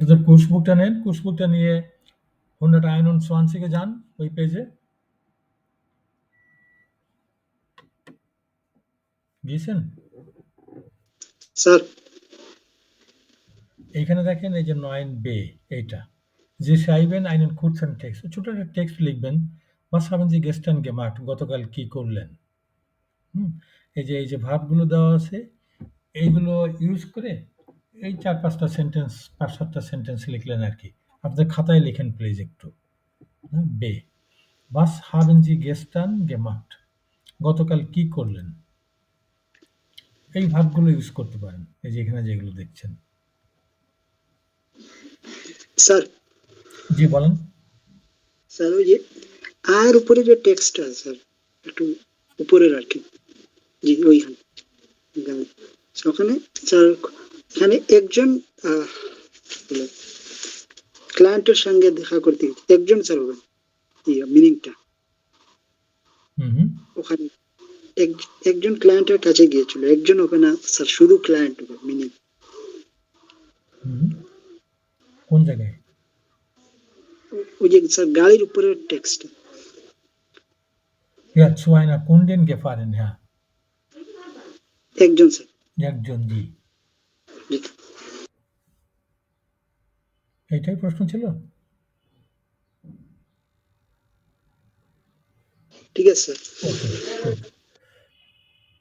আপনাদের কোর্স বুকটা নেন, কোর্স বুকটা নিয়ে হোন্ডাটা আইনন সোয়ানসিকে যান ওই পেজে। গিয়েছেন? স্যার এইখানে দেখেন এই যে 9 বে এইটা। Sie schreiben einen kurzen Text। ছোট একটা টেক্সট লিখবেন। Was haben Sie gestern gemacht? গতকাল কি করলেন? এই যে ভার্বগুলো দেওয়া আছে, এইগুলো ইউজ করে এই 4-5টা সেন্টেন্স, 5-7টা সেন্টেন্স লিখলেন আরকি। আপনাদের খাতায় লিখেন প্লিজ একটু। বে। Was haben Sie gestern gemacht? গতকাল কি করলেন? এই ভার্বগুলো ইউজ করতে পারেন। এই যে এখানে যেগুলো দেখছেন। স্যার জি বলেন। স্যার ওই যে আর উপরে যে টেক্সটটা স্যার একটু উপরের আর কি, জি ওইখানে ওখানে স্যার এখানে একজন ক্লায়েন্টের সঙ্গে দেখা করতে একজন স্যার হবে মিনিংটা ওখানে একজন ক্লায়েন্টের কাছে গিয়েছিল, একজন হবে না স্যার, শুধু ক্লায়েন্ট হবে মিনিং। কোন জায়গায়? ওই যে স্যার গাড়ির উপরের text. Ja, zu einer Kundin gefahren, ja. একজন স্যার। একজন, জি। জি। এইটাই প্রশ্ন ছিল? ঠিক আছে স্যার। ওকে, গুড।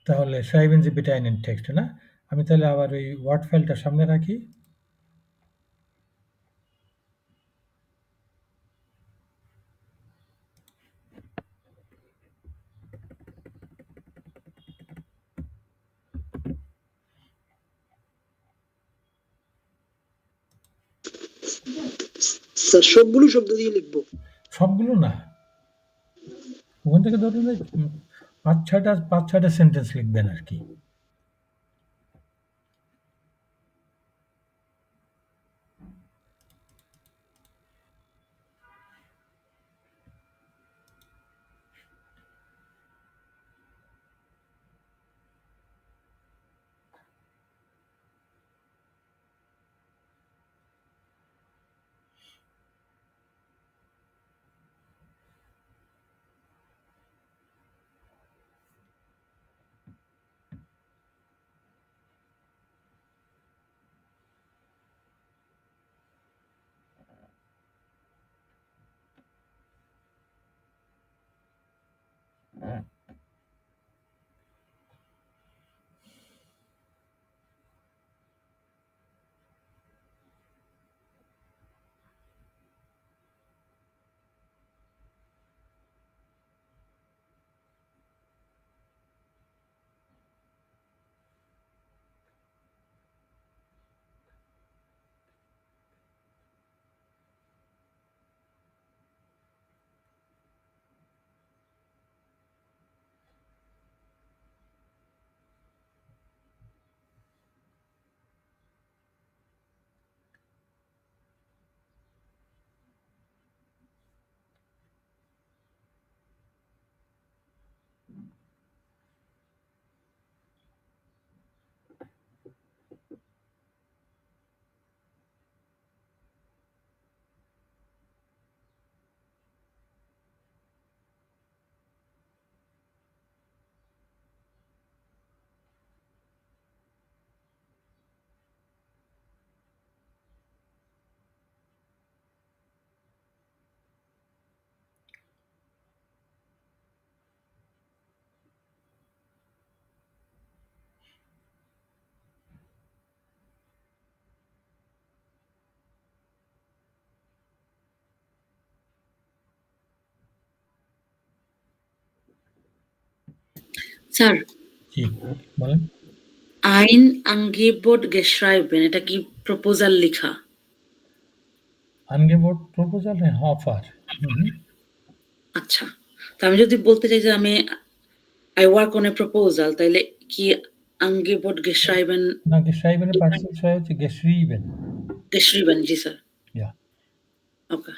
তাহলে schreiben Sie bitte einen Text, না? আমি তাহলে আবার ওই ওয়ার্ড ফাইলটা সামনে রাখি। স্যার সবগুলো শব্দ দিয়ে লিখবো? সবগুলো না। ওখান থেকে ধরুন এই ৫-৬টা সেন্টেন্স লিখবেন আরকি। স্যার, জি, বলেন। ein Angebot geschrieben, এটা কি প্রপোজাল লিখা? Angebot, proposal, হ্যাঁ, অফার। আচ্ছা। তো আমি যদি বলতে চাই যে আমি I work on a proposal, তাইলে কি Angebot geschrieben? না, geschrieben এর পার্টিসিপেল হয় হচ্ছে geschrieben। geschrieben, জি স্যার। Ja. ওকে।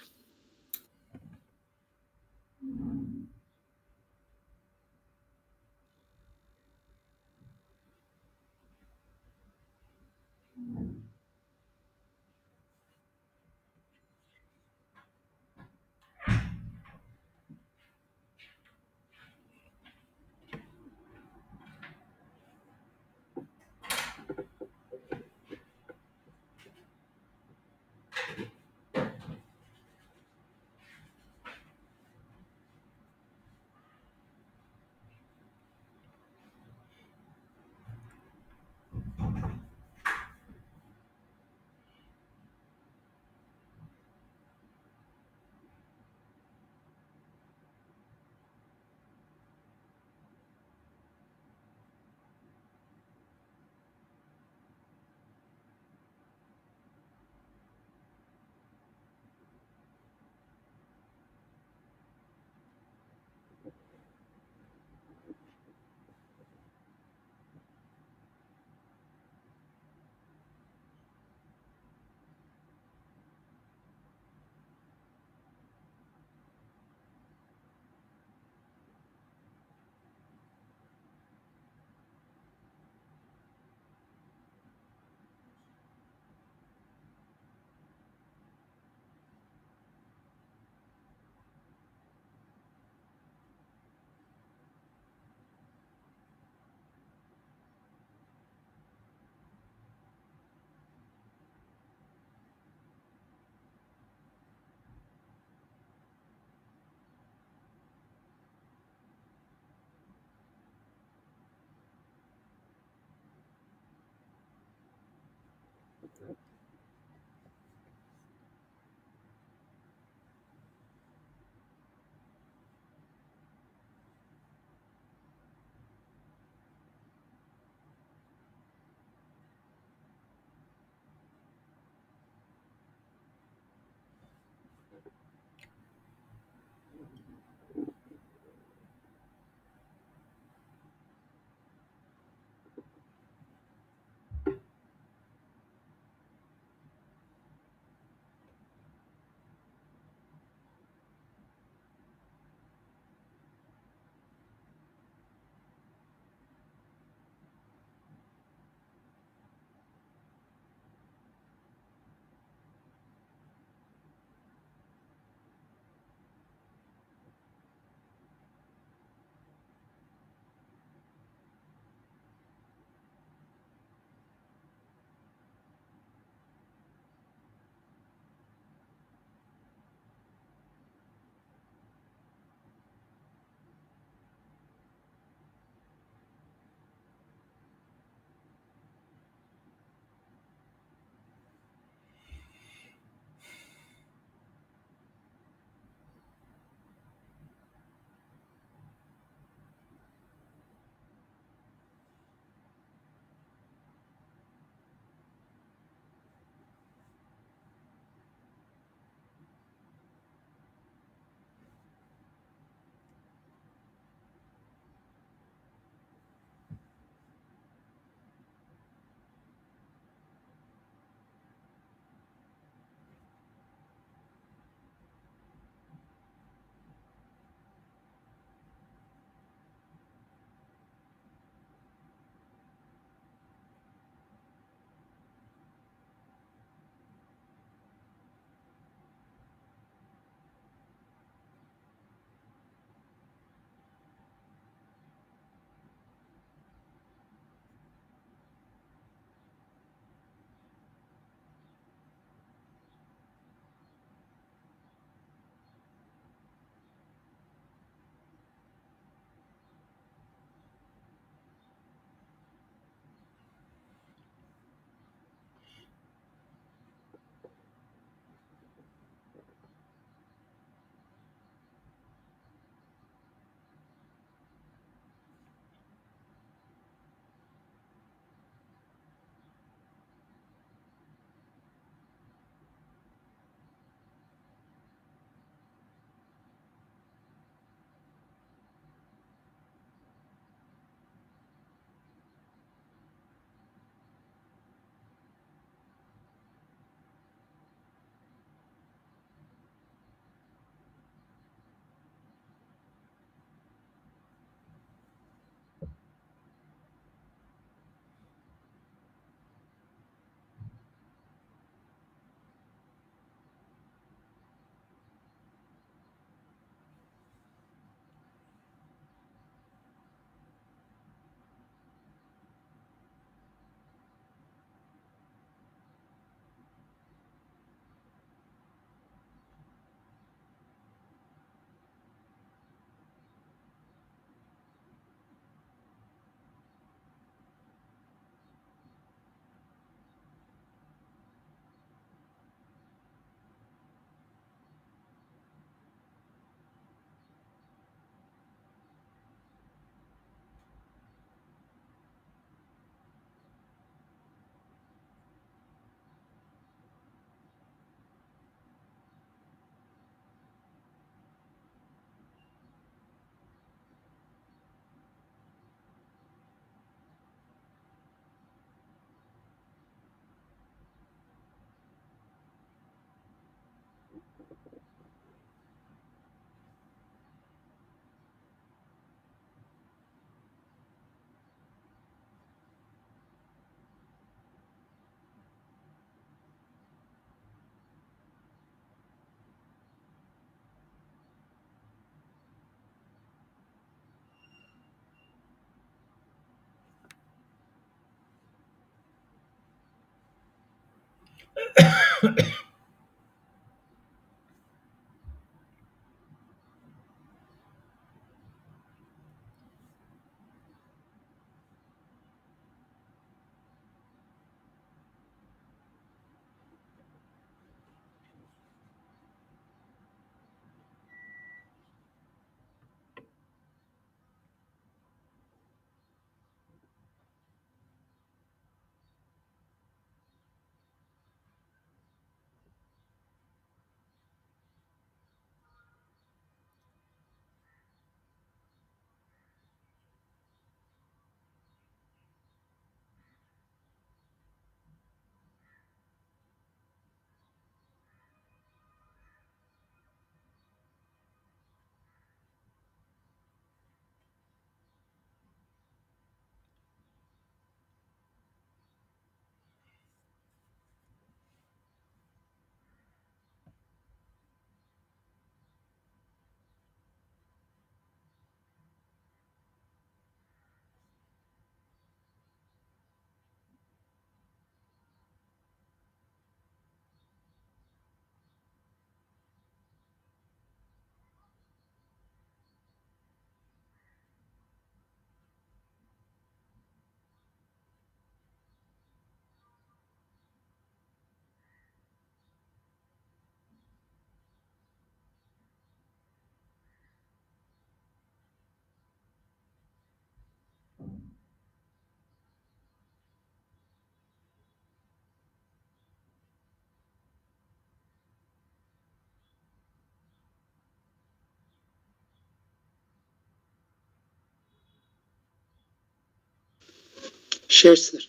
শেষ স্যার।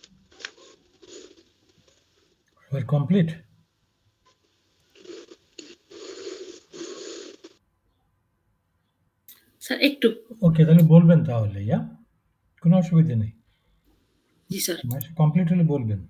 We're complete? স্যার একটু। ওকে, তাহলে বলবেন তাহলে, ইয়া? কোনো অসুবিধা নেই। জি স্যার। কমপ্লিট হলে বলবেন।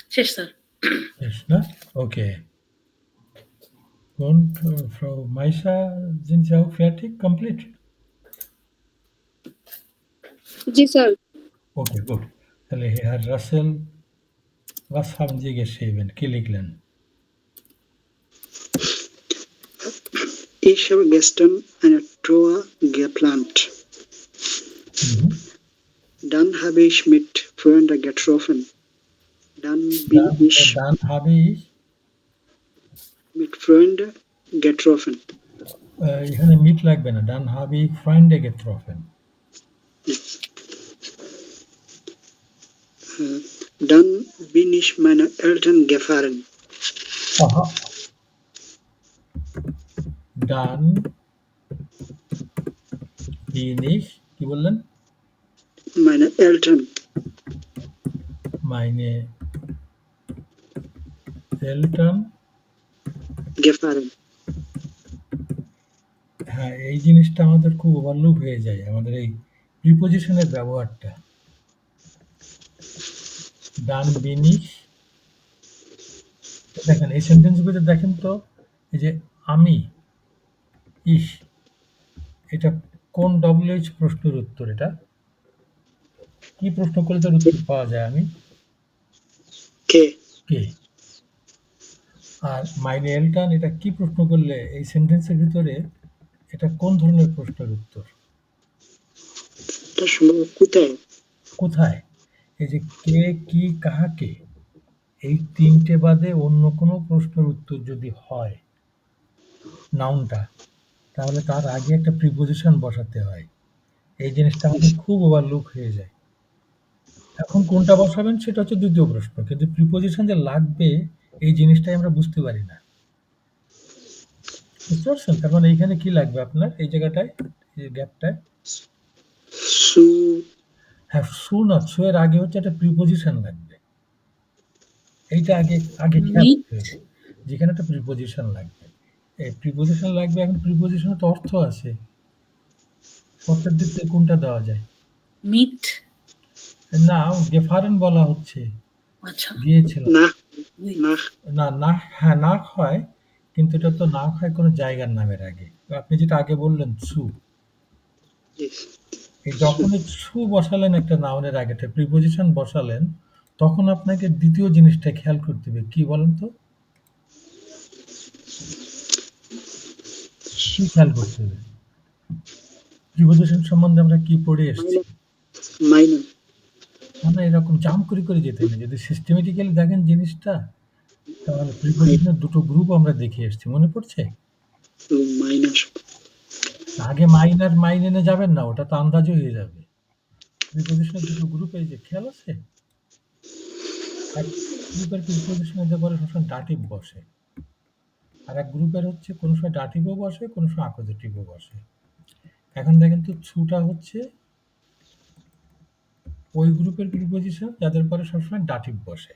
শেষ sir. Yes, ne? Okay. Und Frau Meischer, sind Sie auch fertig? Complete? জি স্যার। Okay, gut. তাহলে Herr Russell, was haben Sie geschrieben? কি লিখলেন? Ich habe gestern eine Tour geplant. Mhm. Dann habe ich mit Freunden getroffen. Dann bin ich Dann habe ich mit Freunden getroffen. এখানে meet লাগবে না। Dann habe ich Freunde getroffen. Dann bin ich meine Eltern gefahren. Aha. Dann bin ich, কি বললেন? Meine Eltern Meine Eltern gefahren. হ্যাঁ, এই জিনিসটা আমাদের খুব ওভারলুক হয়ে যায়, আমাদের এই প্রিপোজিশনের ব্যবহারটা। ডান বিনিশ, দেখেন এই সেন্টেন্সগুলো দেখেন তো, এই যে আমি, ইস, এটা কোন WH প্রশ্নের উত্তর? এটা কি প্রশ্ন করলে তার উত্তর পাওয়া যায়? আমি কে? কে। আর মাইনে এলটান, এটা কি প্রশ্ন করলে এই সেন্টেন্সের ভিতরে এটা কোন ধরনের প্রশ্নের উত্তর? এটা সম্ভব কোথায়? কোথায়? এই যে কে, কি, কাহাকে, এই তিনটে বাদে অন্য কোনো প্রশ্নের উত্তর যদি হয় নাউনটা, তাহলে তার আগে একটা প্রিপোজিশন বসাতে হয়। এই জিনিসটা আমাদের খুব ওভারলুক হয়ে যায়। এখন কোনটা বসাবেন সেটা হচ্ছে দ্বিতীয় প্রশ্ন, কিন্তু প্রিপোজিশন যে লাগবে এই জিনিসটাই আমরা বুঝতে পারি না। বুঝতে পারছেন? তার মানে এইখানে কি লাগবে আপনার এই জায়গাটায়, এই গ্যাপটায়? সু হ্যাঁ, সু না, সু এর আগে হচ্ছে একটা প্রিপোজিশন লাগবে। এইটা আগে খেয়াল মিট। রাখতে হবে, যেখানে একটা প্রিপোজিশন লাগবে। এই প্রিপোজিশন লাগবে। এখন প্রিপোজিশনের তো অর্থ আছে, অর্থের দিক থেকে কোনটা দেওয়া যায়? মিট। না, গেফারেন বলা হচ্ছে, আচ্ছা। গিয়েছিলাম। না উই- না না, না, হ্যাঁ, নাক হয়, কিন্তু এটা তো নাক হয় কোনো জায়গার নামের আগে। আপনি যেটা আগে বললেন সু, yes. এই যখনই সু বসালেন একটা নাউনের আগে, একটা প্রিপোজিশন বসালেন, তখন আপনাকে দ্বিতীয় জিনিসটা খেয়াল করতে হবে। কি বলেন তো? কি খেয়াল করতে হবে? প্রিপোজিশন সম্বন্ধে আমরা কি পড়ে এসেছি? মাইনার আমরা এরকম জাম্প করে যেতে না। যদি সিস্টেমেটিক্যালি দেখেন জিনিসটা, তাহলে প্রিপোজিশনের দুটো গ্রুপ আমরা দেখে এসেছি। মনে পড়ছে? মাইনার আগে মাইনার মাইনেনে যাবেন না, ওটা তো আন্দাজও হয়ে যাবে। প্রিপোজিশনের দুটো গ্রুপ এই যে খেয়াল আছে? এক গ্রুপের প্রিপোজিশনের পরে সবসময় ডাটিভ বসে। আর এক গ্রুপের হচ্ছে কোনো সময় ডাটিভও বসে, কোনো সময় অ্যাকুজেটিভও বসে। এখন দেখেন তো ছুটা হচ্ছে ওই গ্রুপের প্রিপোজিশন যাদের পরে সবসময় ডাটিভ বসে।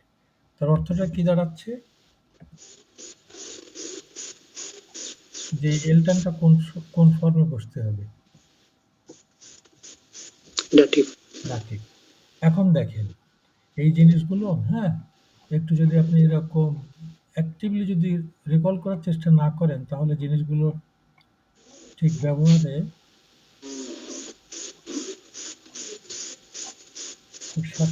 তার অর্থটা কি দাঁড়াচ্ছে? যে এলটানটা কোন ফর্মে বসতে হবে? Dative dative. এখন দেখেন এই জিনিসগুলো, হ্যাঁ, একটু যদি আপনি এরকম অ্যাক্টিভলি যদি রিকল করার চেষ্টা না করেন, তাহলে জিনিসগুলো ঠিক ব্যবহারে খুব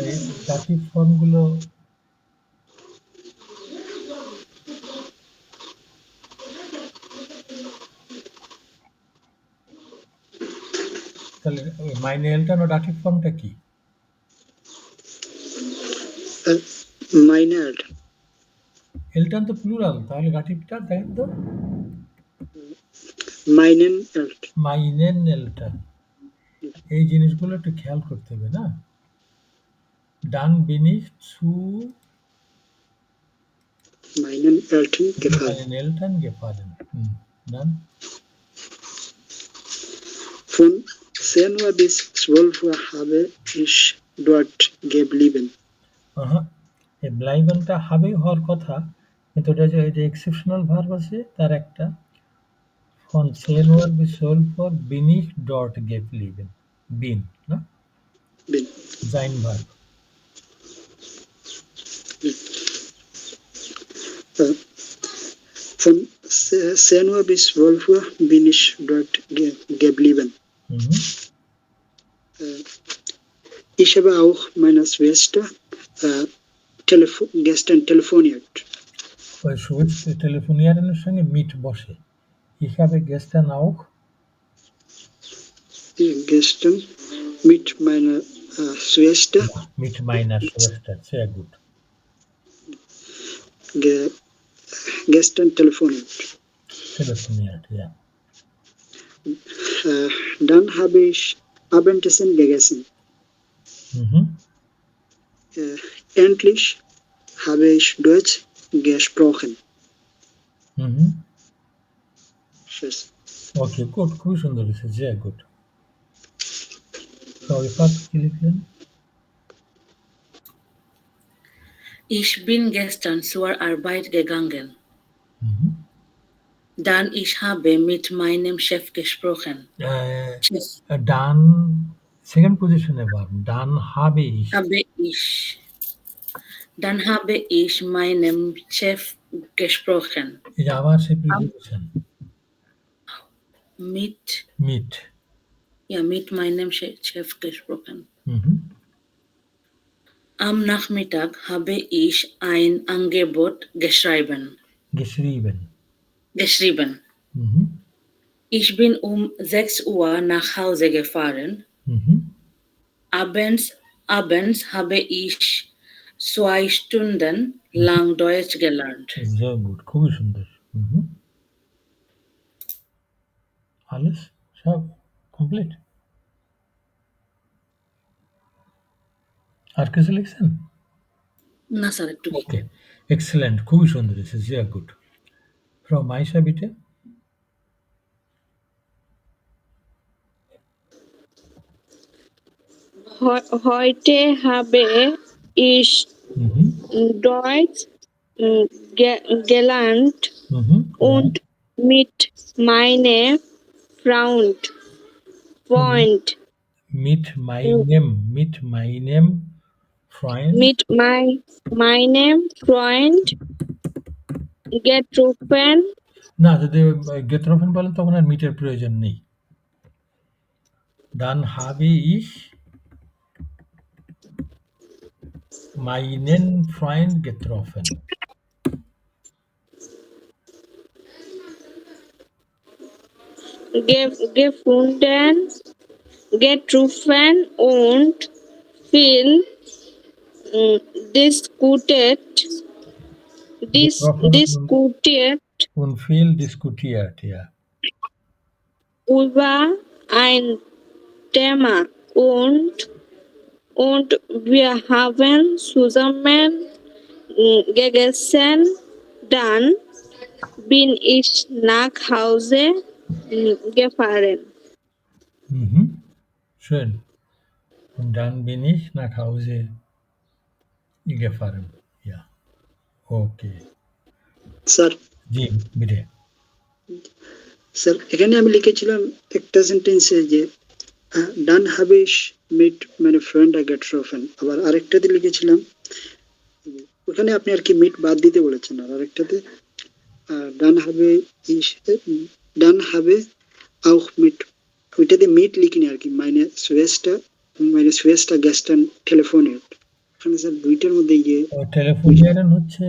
এই ডাটিভ ফর্মগুলো তাহলে মাইনে এলটান ও ডাটিভ ফর্মটা কি? মাইনার এলটান তো প্লুরাল, তাহলে ডাটিভটা দেখেন তো? মাইনেন মাইনেন এলটান। এই জিনিসগুলো একটু খেয়াল করতে হবে না? ডান বিনিশ zu meinen Eltern gefallen. meinen Eltern gefallen. Dann Von 10 Uhr bis 12 Uhr habe ich dort geblieben. এই ব্লাইবেনটা হাবেই হওয়ার কথা, কিন্তু এটা যে এক্সেপশনাল ভার্ব আছে তার একটা von 10 Uhr bis 12 Uhr bin ich dort geblieben. Bin, না? Bin. Sein Verb. Von 10 Uhr bis 12 Uhr bin ich dort geblieben. Ich habe auch meiner Schwester gestern telefoniert. ওই telefonieren সঙ্গে মিট বসে। Ich habe gestern auch gestern mit meiner Schwester mit meiner Schwester, sehr gut. Gestern telefoniert. Telefoniert, ja. Dann habe ich Abendessen gegessen. Endlich habe ich Deutsch gesprochen. Okay, gut, খুবই সুন্দর হয়েছে, sehr gut. So, Ifat, কি লিখলেন? Ich bin gestern zur Arbeit gegangen. Dann ich habe mit meinem Chef gesprochen. Dann, second position verb. Dann habe ich. Dann habe ich meinem Chef gesprochen. Ja, আবার সেই preposition. Mit meinem Chef gesprochen. Am Nachmittag habe ich ein Angebot geschrieben. Ich bin um 6 Uhr nach Hause gefahren. Abends habe ich 2 Stunden lang Deutsch gelernt. Sehr gut, খুবই সুন্দর। Alles? সব complete? আর কিছু লিখছেন? না sir, একটু। ওকে, excellent, খুবই সুন্দর হয়েছে, sehr gut. Frau Maisha, bitte. Heute habe ich Deutsch gelernt und mit meinem Freund. Mit meinem Freund getroffen. না, যদি getroffen বলেন তখন আর মিটের প্রয়োজন নেই। Dann habe ich meinen Freund getroffen. gefunden, getroffen und viel diskutiert, Getroffen diskutiert und viel diskutiert, ja. über ein Thema und wir haben zusammen gegessen. Dann bin ich nach Hause gefahren. Mhm. Schön. Und dann bin ich nach Hause gefahren. Ja. Okay. Sir ji, বিটে। Sir এখানে আমি লিখেছিলাম একটা সেন্টেন্সে যে ডান হাবিশ মিট মানে ফ্রেন্ড আই গেট রফেন, আবার আরেকটাতে লিখেছিলাম ওখানে আপনি আর কি মিট বাদ দিতে বলেছেন, আর আরেকটাতে ডান হাবে ডান হাবে auch mit, ওইটাতে মিট লিখিনি আর কি, meine Schwester gestern telefoniert। ওখানে স্যার দুইটার মধ্যে গিয়ে টেলিফোনিয়ারেন হচ্ছে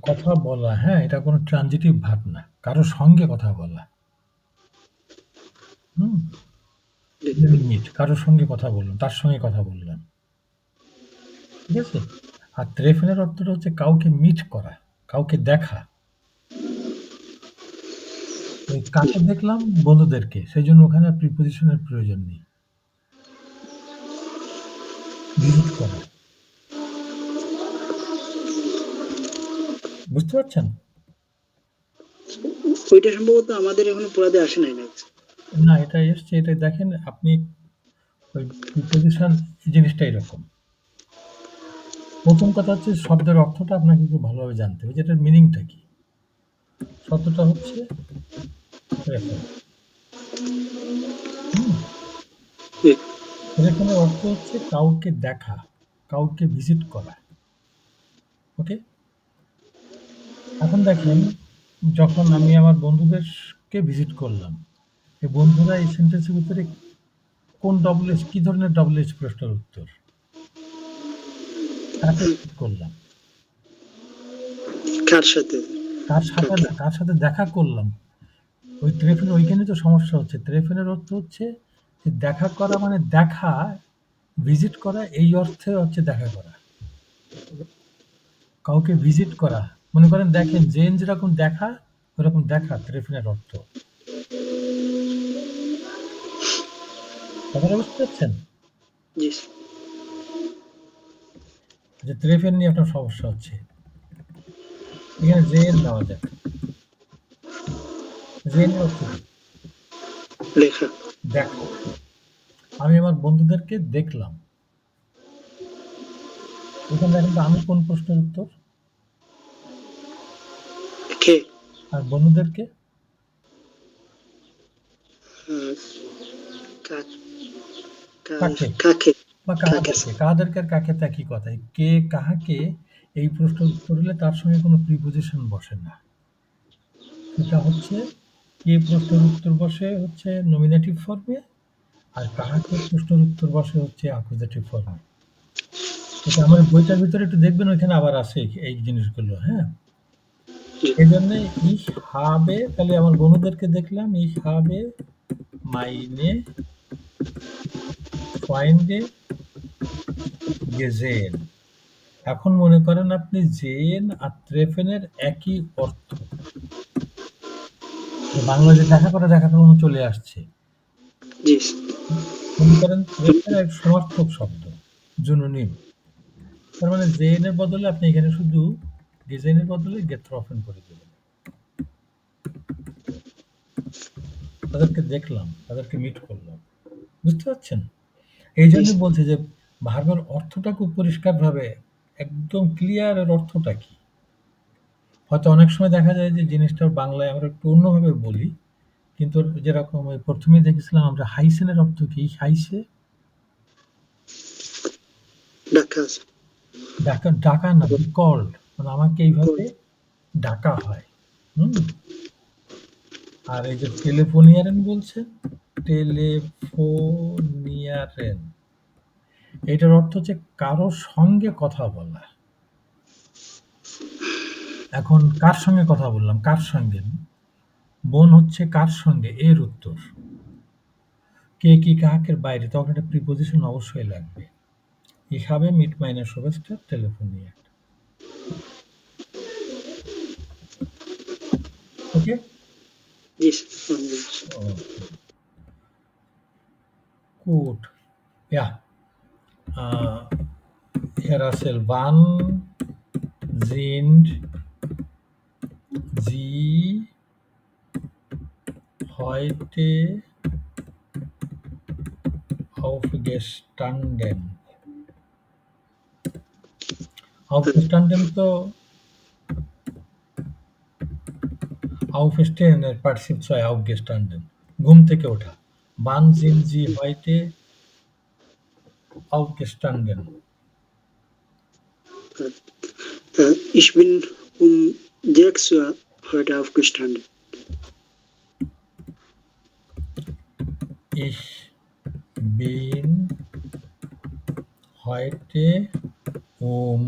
কথা বলা, হ্যাঁ? এটা কোনো ট্রানজিটিভ ভার্ব না। কারো সঙ্গে কথা বলা। হুম? মিট, কারোর সঙ্গে কথা বললাম, তার সঙ্গে কথা বললাম। ঠিক আছে? আর ট্রেফেনের অর্থটা হচ্ছে কাউকে মিট করা, কাউকে দেখা। ওই কাকে দেখলাম? বন্ধুদেরকে। সেজন্য ওখানে আর প্রিপোজিশনের প্রয়োজন নেই। ভিজিট করা। বুঝতে পারছেন? ওইটা সম্ভবত আমাদের এখনো পড়াতে আসে নাই না। না, এটা এসছে, এটা দেখেন আপনি ওই প্রিপোজিশন জিনিসটা এরকম। প্রথম কথা হচ্ছে শব্দের অর্থটা আপনাকে খুব ভালোভাবে জানতে হবে যে এটার মিনিংটা কি। শব্দটা হচ্ছে রেফার। রেফারের অর্থ হচ্ছে কাউকে দেখা, কাউকে ভিজিট করা। ওকে? এখন দেখেন, যখন আমি আমার বন্ধুদেরকে ভিজিট করলাম, এই বন্ধুরা এই সেন্টেন্সের ভিতরে কোন ডবল এস, কি ধরনের ডবল এস প্রশ্নের উত্তর? কাকে ভিজিট করলাম? কার সাথে? কার সাথে না, কার সাথে দেখা করলাম? ওই ট্রেফেনের ওইখানে তো সমস্যা হচ্ছে। ট্রেফেনের অর্থ হচ্ছে যে দেখা করা মানে দেখা, ভিজিট করা এই অর্থে হচ্ছে দেখা করা। কাউকে ভিজিট করা। মনে করেন দেখেন জেন যেরকম দেখা, ওরকম দেখা ট্রেফেনের অর্থ। কথাটা বুঝতে পারছেন? জি যে ট্রেফেন নিয়ে আপনার সমস্যা হচ্ছে। এখানে জেন দেওয়া যাক। জেনের অর্থ কি? লেখা। দেখা। আমি আমার বন্ধুদেরকে দেখলাম। এখানে দেখেন তো আমি কোন প্রশ্নের উত্তর? কে? আর বন্ধুদেরকে? কাকে? কাকে? বা কাহাদেরকে। কাহাদেরকে আর কাকে তো একই কথাই। কে কাহাকে এই প্রশ্নের উত্তর হলে তার সঙ্গে কোনো প্রিপোজিশন বসে না। সেটা হচ্ছে কে প্রশ্নের উত্তর বসে হচ্ছে নমিনেটিভ ফর্মে, আর কাহাকে প্রশ্নের উত্তর বসে হচ্ছে অ্যাকুজেটিভ ফর্মে। এটা আমার বইটার ভিতরে একটু দেখবেন, ওইখানে আবার আছে এই জিনিসগুলো, হ্যাঁ? এই জন্য ich habe, তাহলে আমার বন্ধুদেরকে দেখলাম, ich habe meine Freunde gesehen। এখন মনে করেন আপনি জেন আর ট্রেফেনের একই অর্থ। বাংলা যে দেখা করা চলে আসছে। জি মনে করেন ট্রেফেন এক সমার্থক শব্দ, জুনোনিম। তার মানে জেনের বদলে আপনি এখানে শুধু গেজেনের বদলে গেট্রফেন করে দেবেন। তাদেরকে দেখলাম, তাদেরকে মিট করলাম। বুঝতে পারছেন? এই জন্য বলছে যে ভার্বের অর্থটা খুব পরিষ্কারভাবে একদম ক্লিয়ার, এর অর্থটা কি। হয়তো অনেক সময় দেখা যায় যে জিনিসটা বাংলায় আমরা একটু অন্যভাবে বলি, কিন্তু যেরকম ওই প্রথমেই দেখেছিলাম আমরা হাইসেনের অর্থ কি? হাইসে ডাকা, ডাকা না, বি কল্ড, মানে আমাকে এইভাবে ডাকা হয়। আর এই যে টেলিফোনিয়ারেন বলছে, টেলিফোনিয়ারেন, এটার অর্থ হচ্ছে কারোর সঙ্গে কথা বলা। এখন কার সঙ্গে কথা বললাম? কার সঙ্গে? বোন হচ্ছে কার সঙ্গে? এর উত্তর। কে কি কাহাকের বাইরে, তখন একটা প্রিপোজিশন অবশ্যই লাগবে। Ich habe mit meiner Schwester telefoniert. Okay? জি sir. Okay. Gut. Ja. Herr Russell, wann sind Sie heute aufgestanden? Aufgestanden তো aufstehen এর পার্টিসিপল হয় aufgestanden, ঘুম থেকে ওঠা। Wann sind Sie heute aufgestanden? Ich bin um 6 Uhr heute aufgestanden. Ich bin heute um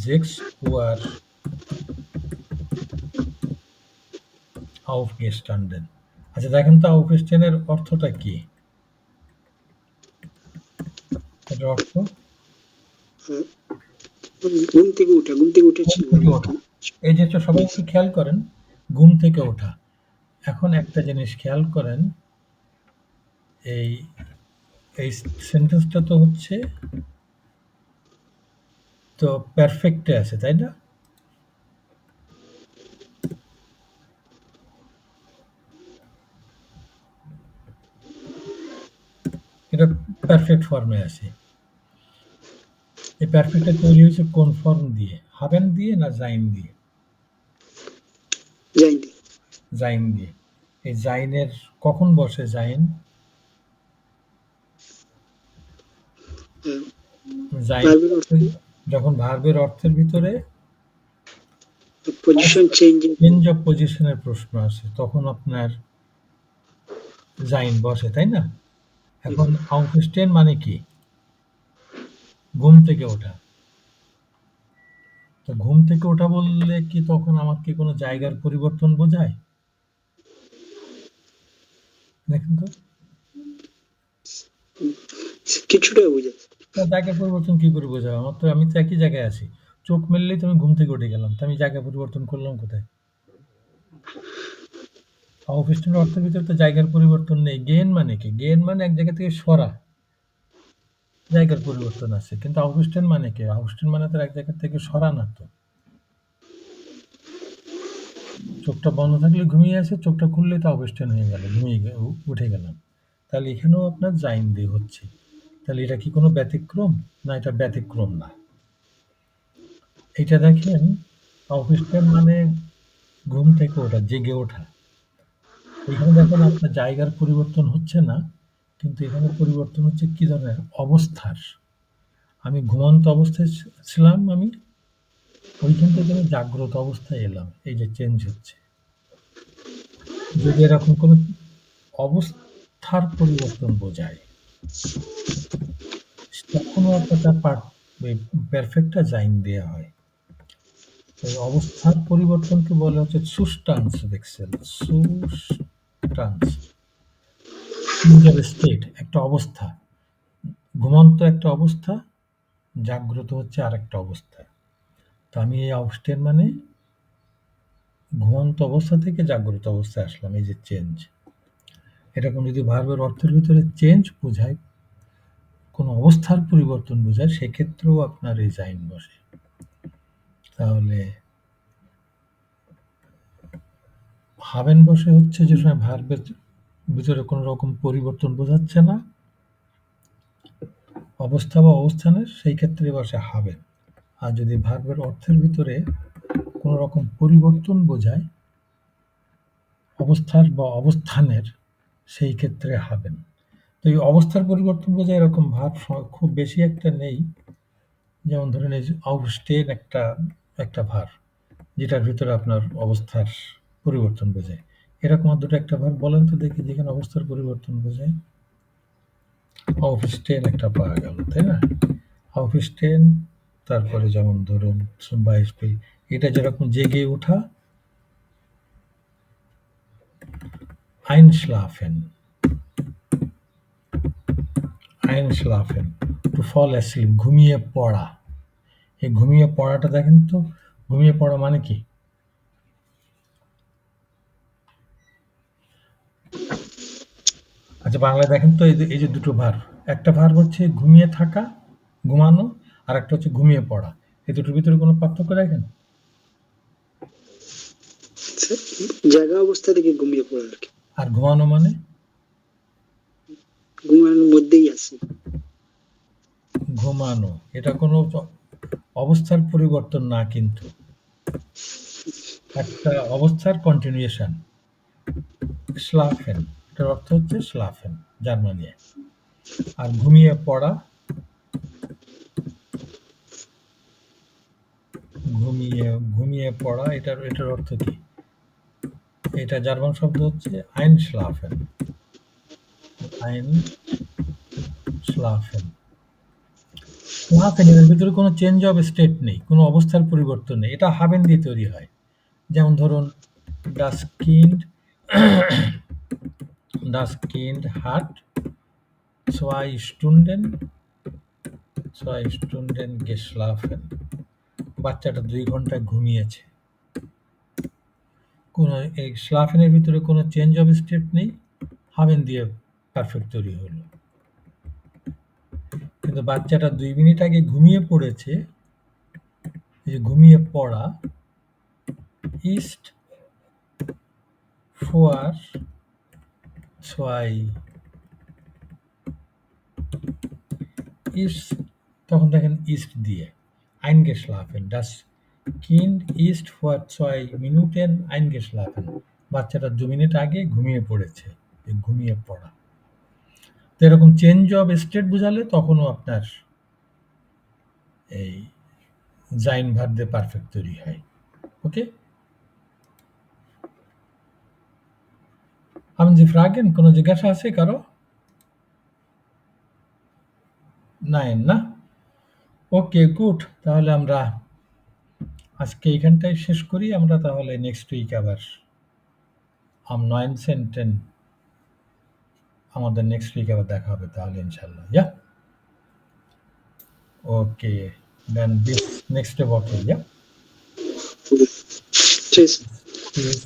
6 Uhr aufgestanden. আচ্ছা দেখেন তো aufstehen এর অর্থটা কি? এটার অর্থ ঘুম থেকে উঠেছি। ঘুম থেকে ওঠা। এই যে সবাই একটু খেয়াল করেন, ঘুম থেকে ওঠা। এখন একটা জিনিস খেয়াল করেন, এই এই সেন্টেন্সটা তো হচ্ছে তো পারফেক্টে আছে, তাই না? এটা পারফেক্ট ফর্মে আছে। এই পারফেক্টটা তৈরি হয়েছে কোন ফর্ম দিয়ে? হাবেন দিয়ে না জাইন দিয়ে? যাইনি। জাইন দিয়ে। এই জাইনের কখন বসে জাইন? জাইন ভার্বের অর্থ যখন ভার্বের অর্থের ভিতরে পজিশন চেঞ্জ অফ পজিশনের প্রশ্ন আসে, তখন আপনার জাইন বসে, তাই না? এখন aufstehen মানে কি? ঘুম থেকে ওঠা। তো ঘুম থেকে ওঠা বললে কি তখন আমার কি কোনো জায়গার পরিবর্তন বোঝায়? দেখেন তো, কিছুটা বোঝায়। জায়গার পরিবর্তন কি করে বোঝাবে? আমি তো একই জায়গায় আছি। চোখ মেললেই তো আমি ঘুম থেকে উঠে গেলাম। তো আমি জায়গা পরিবর্তন করলাম কোথায়? aufstehen অর্থের ভিতরে তো জায়গার পরিবর্তন নেই। গেইন মানে কি? গেইন মানে এক জায়গা থেকে সরা। জায়গার পরিবর্তন আছে। কিন্তু aufstehen মানে কি? aufstehen মানে তো এক জায়গা থেকে সরা না তো। চোখটা বন্ধ থাকলে ঘুমিয়ে আছে, চোখটা খুললেই তো aufstehen হয়ে গেল, উঠে গেলাম। তাহলে এখানেও আপনার জাইন দিয়ে হচ্ছে। তাহলে এটা কি কোনো ব্যতিক্রম? না, এটা ব্যতিক্রম না। এটা দেখেন, aufstehen মানে ঘুম থেকে ওঠা, জেগে ওঠা। এখানে দেখেন আপনার জায়গার পরিবর্তন হচ্ছে না, কিন্তু এখানে পরিবর্তন হচ্ছে কি ধরনের? অবস্থার। আমি ঘুমন্ত অবস্থায় ছিলাম, আমি ওইখান থেকে আমি জাগ্রত অবস্থায় এলাম। এই যে চেঞ্জ হচ্ছে। যদি এরকম কোনো অবস্থার পরিবর্তন বোঝায়, তখনও আপনার তার পারফেক্টটা জাইন দেয়া হয়। ওই অবস্থার পরিবর্তনকে বলা হচ্ছে সুস্টান্স ভেক্সেল। সুস্টান্স চেঞ্জ অফ স্টেট, একটা অবস্থা। ঘুমন্ত একটা অবস্থা, জাগ্রত হচ্ছে আরেকটা অবস্থা। তো আমি এই aufstehen মানে ঘুমন্ত অবস্থা থেকে জাগ্রত অবস্থায় আসলাম, এই যে চেঞ্জ। এরকম যদি ভার্বের অর্থের ভিতরে চেঞ্জ বোঝায়, কোনো অবস্থার পরিবর্তন বোঝায়, সেক্ষেত্রেও আপনার এই জাইন বসে। তাহলে হাবেন বসে হচ্ছে যে সময় ভার্বের ভিতরে কোনো রকম পরিবর্তন বোঝাচ্ছে না, অবস্থা বা অবস্থানের, সেই ক্ষেত্রে বসে হাবেন। আর যদি ভার্বের অর্থের ভিতরে কোনো রকম পরিবর্তন বোঝায়, অবস্থার বা অবস্থানের, সেই ক্ষেত্রে হাবেন। তো এই অবস্থার পরিবর্তন বোঝায় এরকম ভার্ব খুব বেশি একটা নেই। যেমন ধরেন এই যে aufstehen একটা ভার্ব, যেটার ভিতরে আপনার অবস্থার পরিবর্তন বোঝায়। এরকম আর দুটো একটা ভার্ব বলেন তো দেখি যেখানে অবস্থার পরিবর্তন বোঝায়। aufstehen একটা পাওয়া গেল, তাই না? aufstehen, তারপরে যেমন ধরুন zum Beispiel, এটা যেরকম জেগে ওঠা, einschlafen. Einschlafen, to fall asleep, ঘুমিয়ে পড়া। এই ঘুমিয়ে পড়াটা দেখেন তো, ঘুমিয়ে পড়া মানে কি? আচ্ছা, বাংলায় দেখেন তো, এই যে দুটো ভার্ব, একটা ভার্ব হচ্ছে ঘুমিয়ে থাকা, ঘুমানো, আর একটা হচ্ছে ঘুমিয়ে পড়া। এই দুটোর ভিতরে কোনো পার্থক্য দেখেন? স্যার, জাগা অবস্থা থেকে ঘুমিয়ে পড়া আর কি, আর ঘুমানো মানে? ঘুমানোর মধ্যেই আছে। ঘুমানো, এটা কোনো অবস্থার পরিবর্তন না, কিন্তু একটা অবস্থার কন্টিনিউশন। স্লাফেন, এটার অর্থ হচ্ছে স্লাফেন, জার্মানিয়ে। আর ঘুমিয়ে পড়া, ঘুমিয়ে পড়া, এটার অর্থ কি? এটা জার্মান শব্দ হচ্ছে আইনশ্লাফেন। আইনশ্লাফেন, স্লাফেন, এর ভিতরে কোনো চেঞ্জ অফ স্টেট নেই, কোনো অবস্থার পরিবর্তন নেই। এটা হাবেন দিয়ে তৈরি হয়। যেমন ধরুন, das Kind hat 2 Stunden geschlafen. বাচ্চাটা 2 ঘন্টা ঘুমিয়েছে। কোনো এই স্লাফেনের ভিতরে কোনো চেঞ্জ অফ স্টেট নেই, হাবেন দিয়ে পারফেক্ট তৈরি হলো। কিন্তু বাচ্চাটা 2 মিনিট আগে ঘুমিয়ে পড়েছে, এই যে ঘুমিয়ে পড়া, ist vor 2 ist, তখন দেখেন ist দিয়ে eingeschlafen. Das Kind ist vor 2 Minuten eingeschlafen. বাচ্চাটা 2 মিনিট আগে ঘুমিয়ে পড়েছে, এই ঘুমিয়ে পড়া। তো এরকম চেঞ্জ অফ স্টেট বোঝালে তখনও আপনার এই জাইন ভার্ব দিয়ে পারফেক্ট তৈরি হয়। ওকে? Haben Sie Fragen? কোনো জিজ্ঞাসা আছে কারো? Nein, না? ওকে, গুড। তাহলে আমরা আজকে এইখানটায় শেষ করি। আমরা তাহলে নেক্সট উইক আবার am 19. আমাদের নেক্সট উইক আবার দেখা হবে তাহলে ইনশাআল্লাহ। Ja? Okay, then bis nächste Woche. Ja? Tschüss. Tschüss.